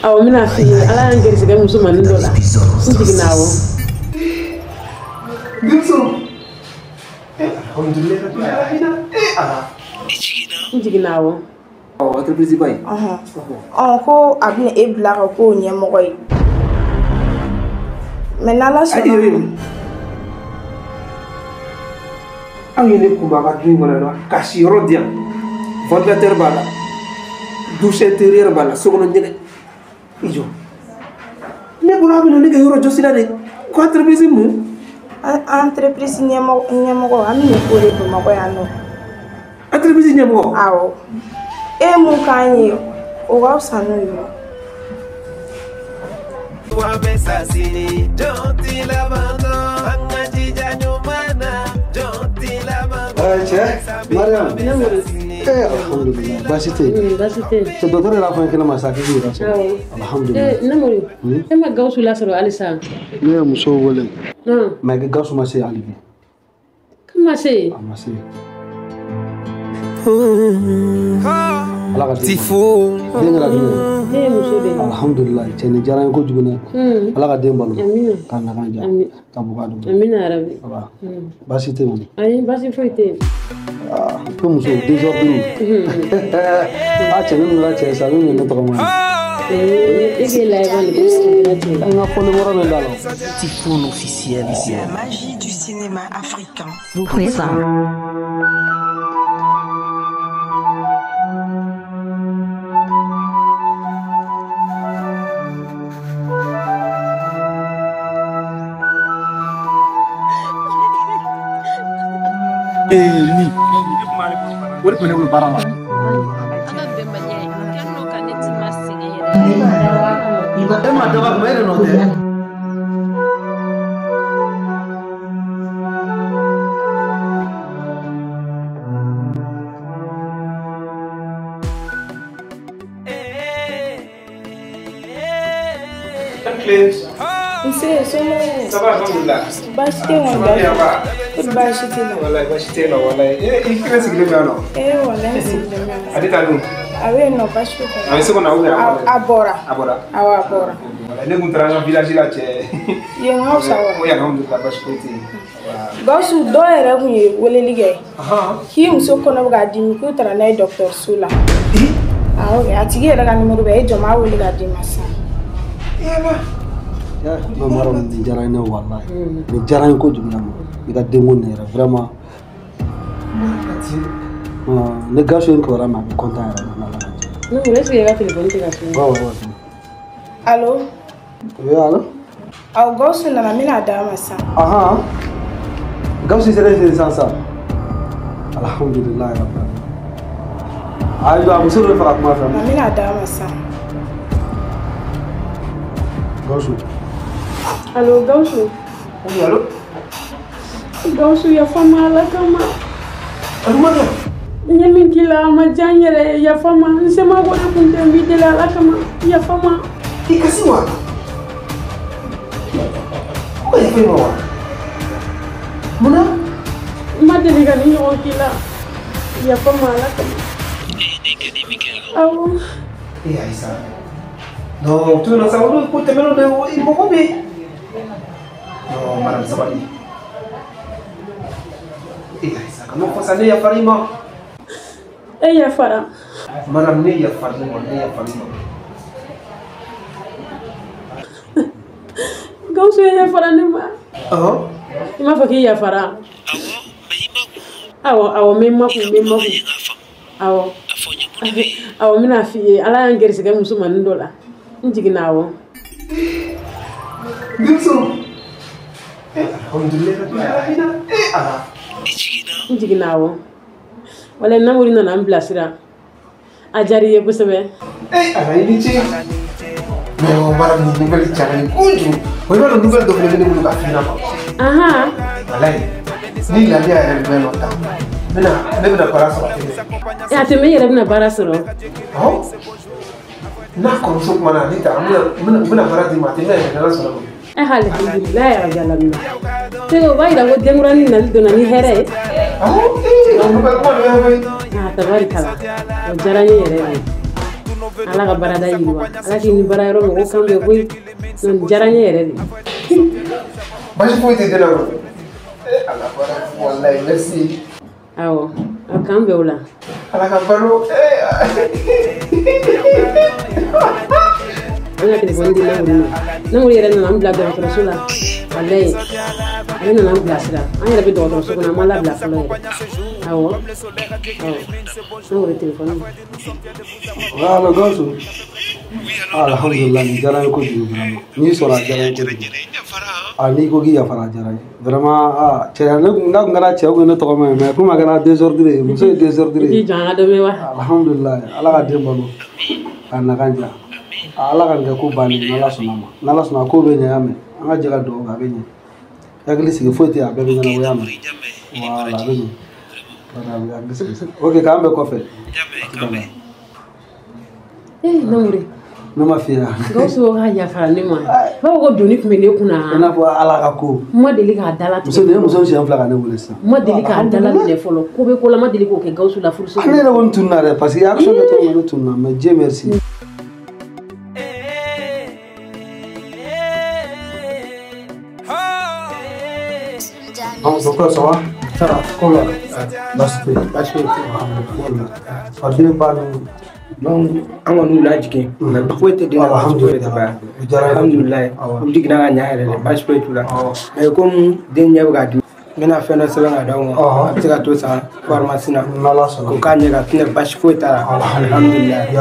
aw mina fi ala an gerisi ga muso man dola ndiginawo Gimso alhamdulillah ndiginawo oh entreprise bay ko abne ebla ko nyemo koy menala so Angin ko baka dream wala kasi rodian ventilateur bala douche intérieure bala seconde njene ijo ne ko rabina ne euro josila de ko entreprise mu nyemo ko amne ko le ko mako yano entreprise nyemo awo e mu kanyi o wa sanu yo wa besa sini jonti lavando angaji janyo mana jonti lavando Mariam alhamdulillah basite to docteur la fa kala masaka ji alhamdulillah namuri ema gawsu lasaro alisa ne muso wolen ma ga gawsu ma se alibi kama se Tifo alhamdulillah tene jaran ko juguna ala ka den balu kan na kan ja ka bugadu amina rabbi basite mon ay basi foite ko muso désordre a tene la tene sa ne to ma Typhoon officiel. La magie du cinéma africain. Vous pouvez ça. ni wala ko ne ko barama Iba tema daba mere no de Ça va, alhamdulillah. Bashite wala. Bashite no. Wallahi bashite no wallahi. Il fait ce qu'il veut non. Wallahi sigile. Adita nous. Awe no bashite. Awe se qu'on a ouvert abora. Awa abora. Ne kun tra na village la che. Ye ngaw sawa. O ya alhamdulillah bashite. Gawsu do era kunye wole ligay. Ki muso kono ga dimi ko tra na docteur Sula. Awe atigi era ga numero be joma wole ga dimi masa. Ya mamaram di jarane wallahi. Ni jarane ko jumla mo. Ida dengon ne vraiment. Ne gaso en ko rama content era na la. No, resi ga telefone te gaso. Wa. Allo? Oui, allo? Aw gawsu na mina da masa. Gawsu sere sansa. Alhamdulillah rabbil alamin. Ayo abu suru fa kuma fa. Mina da masa. Gawsu. Allo, Gawsu. Allo? Gawsu ya fama la kama. Almana. Nyami kila majanyere ya fama. Nsema wala kunte mbidela la kama. Ya fama. Ikasiwa. Ko ya fema wa. Muna? Madeli gani yo kila. Ya fama la kama. Awo. Iya Isa. No, tu na sawo ko temelo de ibo ko be. No, maram sabali. Iya Isa, kamo fasane ya farima. Ya fara. Maram ne ya farima, ne ya farima. Gawsu ya fara ne ma. Ima faki ya fara. Awo memma ku. Awo mina fi ala an gerisi ga muso man dola. Njiginawo. Gimso. Alhamdulillah. Njiginawo. Wala namuri na amblasira. Ajari ye busebe. Ala ini ci. No, maram ni ngali chani kunju. Wala ngal do ni mu ka fina. Alai. Ni la dia el menota. Bena parasoro. Ya te me yere bena parasoro. Na ko so mana dita muna parati mate me na solo. Alhamdulillah ya rabbil alamin. Tego bayda go demurani na lido na ni here. Ko ba ko na tabarikala. Jarani yere. ala ka barada yiwa ala k'i ni bara yɔrɔ mɔgɔ kan bɛɛ koyi nin diyara n ye yɛrɛ de. Basi foyi tɛ den na ko ala bara wallahi merci. Awɔ a kan bɛɛ o la. Ala ka balo an ka telefɔni di Namori yɛrɛ nana an bila dɔgɔtɔrɔso la wallahi ale nana an bilasira an yɛrɛ bɛ dɔgɔtɔrɔso kɔnɔ an ma labila fɔlɔ yɛrɛ. Awɔ Namori telefɔni. Wala Gawusu alhamdulillah ni diyara n ye kojugu vraiment n'i sɔnna a diyara n ye kojugu n'i ko k'i yafara a diyara n ye vraiment cɛ n'a kun kɛra cɛ kun ne tɔgɔ ma ye mais komi a kɛra désordre ye muso ye désordre ye. i jɔn an ka dɔ mɛn wa. alhamdulillah ala ka den balo ka nakan diya ala ka nin kɛ ko bannen n'ala sɔnna ma n'ala sɔnna ko bɛ ɲɛ y'a mɛn an ka jɛ ka dugawu kɛ a bɛ ɲɛ hakili sigi foyi tɛ yen a bɛɛ bɛ ɲɛnabɔ y'a mɛn voilà a bɛ ɲɛ hakili sigi ok k'an bɛɛ kɔfɛ. Namori. Ne ma f'i ye. Gawusu ka yafara ne ma. Bawo ko doni tun bɛ ne kunna. I n'a fɔ ala ka ko. N ma deli k'a dala tigɛ. Muso de ye muso siɲɛ fila ka ne wele sisan. N ma deli k'a dala minɛ fɔlɔ. Ko bɛ ko la n ma deli k'o kɛ Gawusu la furuso. Ne yɛrɛ kɔni tununa dɛ parce que action kɛ cogo min na ne tununa mais Dieu merci. Donc ça va? Ça va. Comment? Basi fadila ba donc an kɔni wula jigin mais foyi tɛ den na alhamdulilayi u jiginna ka ɲa yɛrɛ de basi foyi t'u la mais comme den ɲɛ bɛ ka dimi n bɛna fɛn dɔ sɛbɛn ka d'aw ma a bɛ se ka to san pharmacie na k'o k'a ɲɛ ka tinɛ basi foyi t'a la alhamdulilayi.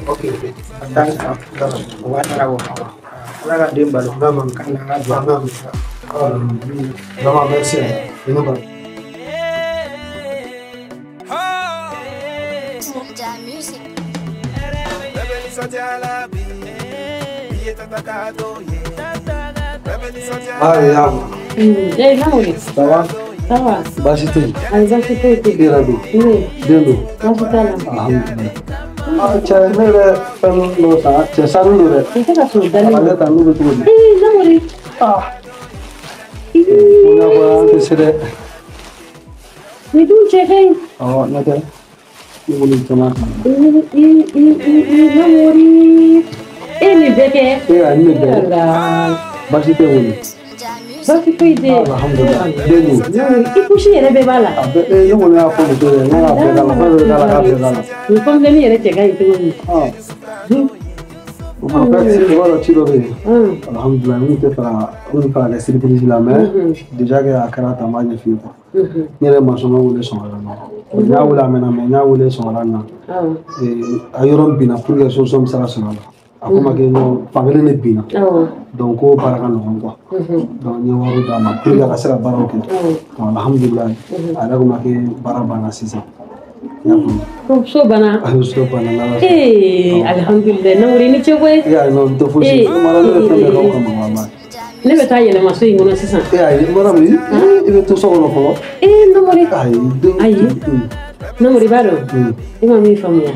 Ok, ala ka den balo ka na ka jɔ. Vraiment merci. Namori. Ça va? Ça va. Basi tɛ yen. Ayi basi foyi tɛ yen. I yɛrɛ don. Den don. Basi t'a la. Alhamdulilayi. Cɛ ne yɛrɛ fɛn dɔ san cɛ sanu don dɛ. I tɛ ka sɔrɔ dalen. Ale ta n'u bɛ cogo di? Namori. N y'a fɔ an tɛ se dɛ. Nin dun cɛ ka ɲi. Awɔ ne tɛ. Ne bolo caman kan. Namori. E nin bɛɛ kɛ. Ni ne bɛɛ. Basi tɛ wolo. Basi foyi tɛ yen. Alhamdulilayi. Den don. I kusi yɛrɛ bɛɛ b'a la. Ne kɔni y'a fɔ muso ye ne y'a bɛɛ k'a la fɛn bɛɛ k'a la k'a bɛɛ k'a la. Nin fɛnfɛnni yɛrɛ cɛ ka ɲi cogo min. O fana fɛn ci dɔ ci dɔ bɛ yen. Alhamdulilayi n tɛ fɛ ka kɛ surprise la mais déjà que a kɛra tan n b'a ɲɛf'i ye quoi. N yɛrɛ masɔnkɛ wele sɔgɔmada in na. N y'a wele a mɛnna mais n y'a wele sɔgɔmada in na. A yɔrɔ binna pour que solution bɛ se ka sɔrɔ a la. A ko ma kɛ fankelen de binna. Donc ko baara ka nɔgɔn quoi. Donc n ye wari d'a ma pour que a ka se ka baaraw kɛ. Alhamdulilayi a yɛrɛ ko ma kɛ baara banna sisan. So banna. So banna. Alhamdulilayi Namori ni cɛ koyi. Non tɛ fosi. Mara ne bɛ fɛn bɛɛ k'aw kama walayi. Ne bɛ taa yɛlɛma so in kɔnɔ sisan. Ayi madame i bɛ to so kɔnɔ fɔlɔ. Namori. Ayi. Namori b'a dɔn. I ma min faamuya.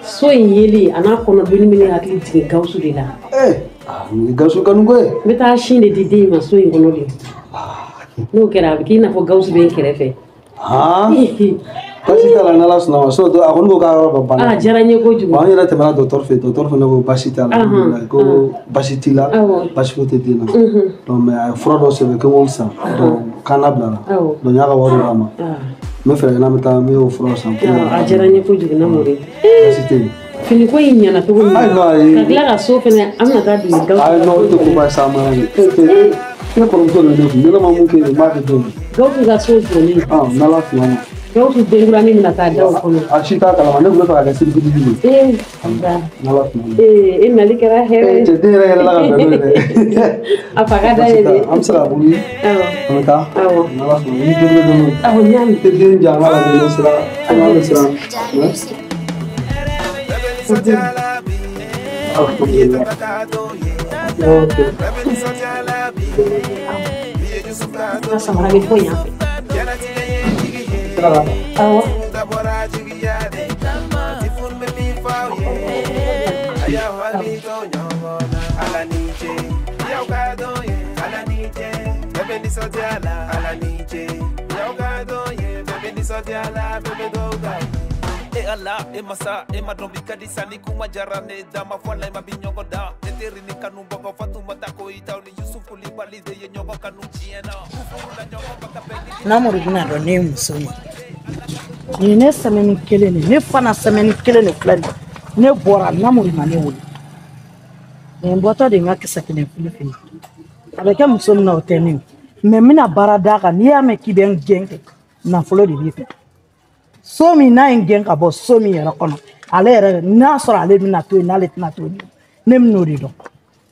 So in yeli a n'a kɔnɔdonni bɛ ne hakili jigin Gawusu de la. Gawusu kanu ko ye. N bɛ taa sin de di den ma so in kɔnɔ de. N'o kɛra a bɛ k'i n'a fɔ Gawusu bɛ n kɛrɛfɛ. Basi t'a la n'Ala sɔnna ma sinon a kɔni ko k'a yɔrɔ bɛɛ banna. Diyara n ye kojugu. An yɛrɛ tɛmɛna dɔgɔtɔrɔ fɛ yen dɔgɔtɔrɔ fana ko basi t'a la ko basi t'i la basi foyi tɛ den na donc mais a ye fura dɔ sɛbɛn ko n k'olu san donc k'an labila donc n y'a ka wari d'a ma n bɛ fɛɛrɛ kɛ n'an bɛ taa n bɛ o furaw san. A diyara n ye kojugu Namori. Basi tɛ yen. Fini ko in ɲɛna cogo min na ka tila ka so fɛnɛ an bɛna taa dege Gawusu. Ayi non o tɛ ko ba sa ma ye. Ne kɔrɔmuso de ne kun ne ma mun kɛ n b'a kɛ don min. Gawusu ka so jɔlen. N'Ala sɔnna ma. Gawusu denkuranin bɛna taa da o kɔnɔ. A si t'a kalama ne tun bɛ fɛ ka kɛ sirifitiri de. N'Ala sɔnna ma. E nali kɛra hɛrɛ ye. Cɛ den yɛrɛ yɛlɛla ka bɛn n'o ye dɛ. A fa ka da ye dɛ. An bɛ se ka boli. An bɛ taa. N'Ala sɔnna ma ni den bɛ don. Awɔ n y'a mɛn. Den jan an ka lajɛ ne sera an ka bɛ siran. sama lagi punya. Oh. Allah emasa emadombi kadisani kuma jarane dama fala emabinyongo da eterini kanu boko fatuma tako itauni Yusufu libali de yenyongo kanu chiena ufula nyongo bakapeli namuru bina do ne musoma ni ne semaine kele ne fana semaine kele ne plan ne bora namuru mane wuli ne mbota de ngakisa kene filifi avec un musom na oteni mais mina barada ka ni ame kiben genge na folo de bife somi na ngen ka bo somi yara kono ale yara na soro ale mina to na le na to nem no rido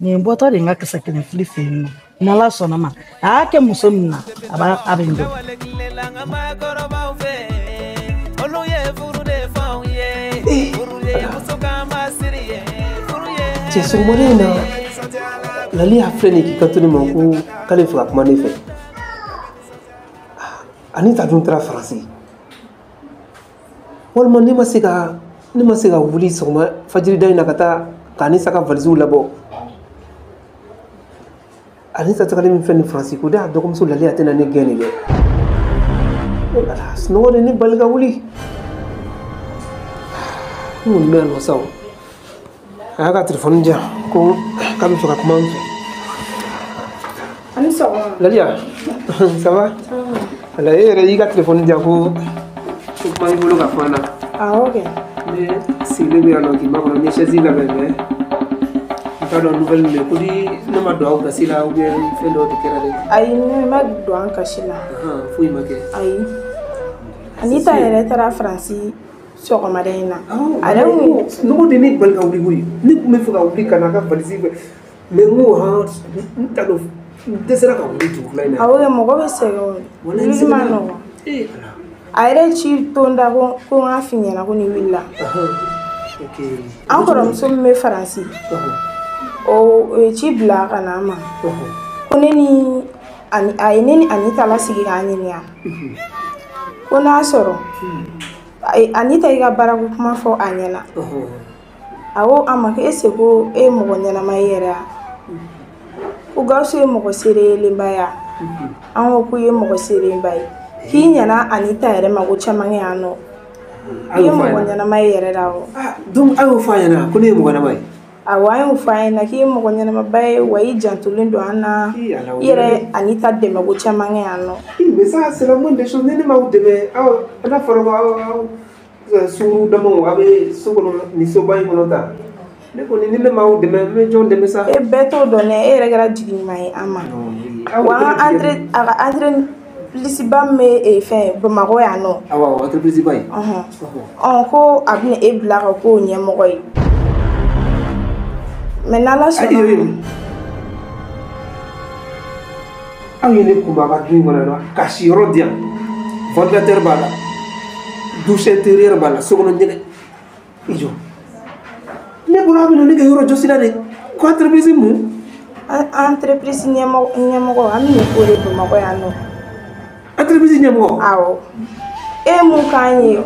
ni mboto de ngaka sakene flifi na la sona ma ake musom na aba abendo c'est ce moment là lali afreni ki katuni manku kale fuka kuma ne fe anita dun tra français walma ni masika wuli soma fajiri dai nakata kani saka valzu labo anita takale min fen français ko da dokum so lali atena ne gene be ala sno ne balga wuli mun mel wasaw aga telefon ja ko kam fuka kuma ani ça va Lalia ça va ala era iga telefon ja ko kuma ibulu ka fana ok mais si le bien alors qui m'a donné chez il avait pas de nouvelle mais ko di na ma do ka sila ou bien fait l'autre qui era ay ne ma do an kashila fui ma ke ay anita yere tara franci soko madena ala no de ni bal ka wuli ni me fuka wuli kana ka valisi mais mo ha talo desera ka wuli tu laina awo mo go be sego ni ma no aire chi tonda ko afinya ko ni willa okay encore so me franci o chi bla kana ma ko ni ani anita la sigi ani ya ko na soro anita iga baraku kuma fo anyela awo amake esego e mo nyana mayera o gauso e mo sere limbaya anwo ku ye mo sere mbai kinyana anita ere mago chamange ano ye mo nyana mayera dawo donc ayo fayana ko ne mo gana mai awayo fayana ki mo nyana mabai wai jantulindo ana ire anita de mago chamange ano mais ça c'est la moindre des choses ne ma ou debe ana faro suru damo abe sokono ni sobai konota ne ko ni ne ma ou debe me jon debe ça e beto donné e regara jigi mai ama wa entre lisiba me e fin be mago ya no awa entreprise bai on ko abne e blaga ko nyemo koy menala so ayene kuma ba dun ngona no kashi rodia ventilateur bala douche intérieure bala sokono njene ijo ne bura bi no ne yoro josila de ko entreprise mu entreprise nyemo ko amine ko le be mago ya no entreprise nyemo awo e mu kanyi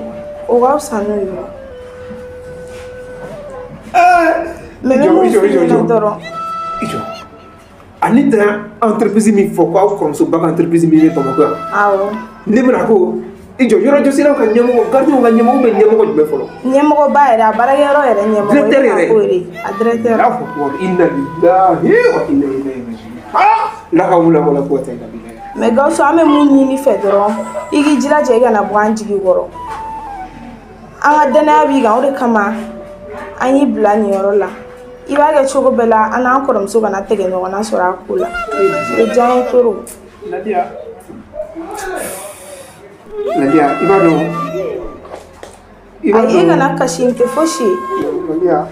o ga usanu yo ijo anita entreprise mi fo ko comme so ba entreprise mi ne tomo ko awo ne bra ko ijo yoro josila ka nyemo ko gardu nga nyemo be nyemo ko be folo nyemo ko ba era baragero era nyemo ko directeur la fo ko inna lillahi wa inna ilayhi raji'un la hawla wala quwwata illa billah mais gauso ame munyi ni fedro igi jila je ga na bwanji gi goro anga dana bi ga ore kama anyi blani yorola iba ga chogo bela ana akorom so ga na tege no na sora kula e jan toro Nadia ibado ai ga na kashin te foshi Nadia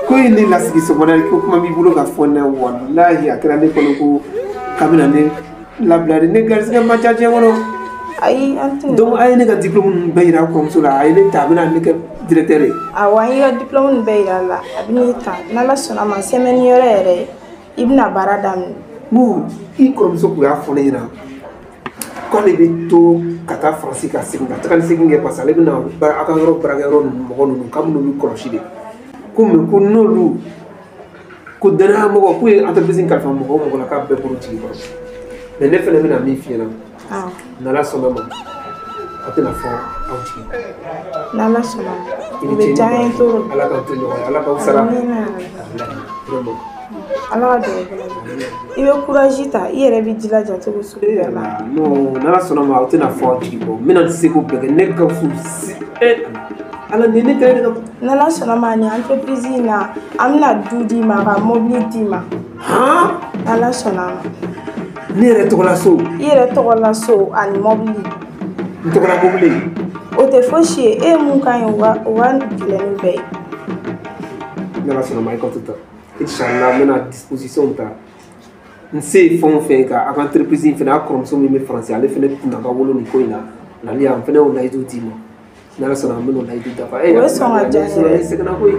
ko ni lasigi so bona ko kuma mi bulo ga fona wallahi akrande ko ko kabina ne lablade ne garsiga ma jaje wono Ayi an tɛ. Donc a ye ne ka diplôme bɛɛ yira kɔrɔmuso la, a ye ne ta a bɛna ne kɛ directeur ye. Awɔ an y'i ka diplôme bɛɛ yira a la, a bɛ n'i ta n'Ala sɔnna ma semaine wɛrɛ yɛrɛ i bɛna baara daminɛ. N i kɔrɔmuso tun y'a fɔ ne ɲɛna k'ale bɛ to ka taa Faransi ka segin ka taga ni segin kɛ parce que ale bɛna a ka yɔrɔ baarakɛyɔrɔ ninnu mɔgɔ ninnu k'a bɛn'olu kɔlɔsi de. Ko mais ko n'olu ko danaya mɔgɔ k'u ye entreprise in kalifa mɔgɔ o mɔgɔ la k'a bɛɛ bolo jigi kɔrɔ. Mais ne fana bɛna min f'i ɲɛna. N'Ala sɔnna ma a tɛna fɔ aw jigi. N'Ala sɔnna ma o bɛ diya an ye trop. Ala k'aw to ɲɔgɔn ye, Ala k'aw sara. Vraiment. Ala ka dɛmɛ i bɛ courage ta i yɛrɛ bɛ jilaja cogo sugu bɛɛ la. Non n'Ala sɔnna ma aw tɛna fɔ aw jigi kɔ. N bɛna se k'o bɛɛ kɛ ne ka fusi. Ala ni ne tɛ ne ka. N'Ala sɔnna ma nin entreprise in na an bɛna du d'i ma ka mobili d'i ma. N'Ala sɔnna ma. Ne yɛrɛ tɔgɔ la so. I yɛrɛ tɔgɔ la so ani mobili. N tɔgɔ la mobili. O tɛ fosi ye e ye mun ka ɲi o ka gɛlɛn ni bɛɛ ye. N'Ala sɔnna ma i ka to ta. Inchallah n bɛna disposition ta. N se ye fɛn o fɛn ka a ka entreprise in fana a kɔrɔmuso min bɛ Faransi ale fana kunna ka wolo nin ko in na. Nali yan n fana y'o layidu d'i ma. N'Ala sɔnna n bɛn'o layidu dafa. O bɛ sɔn ka diya n ye. Sɛgɛnna koyi.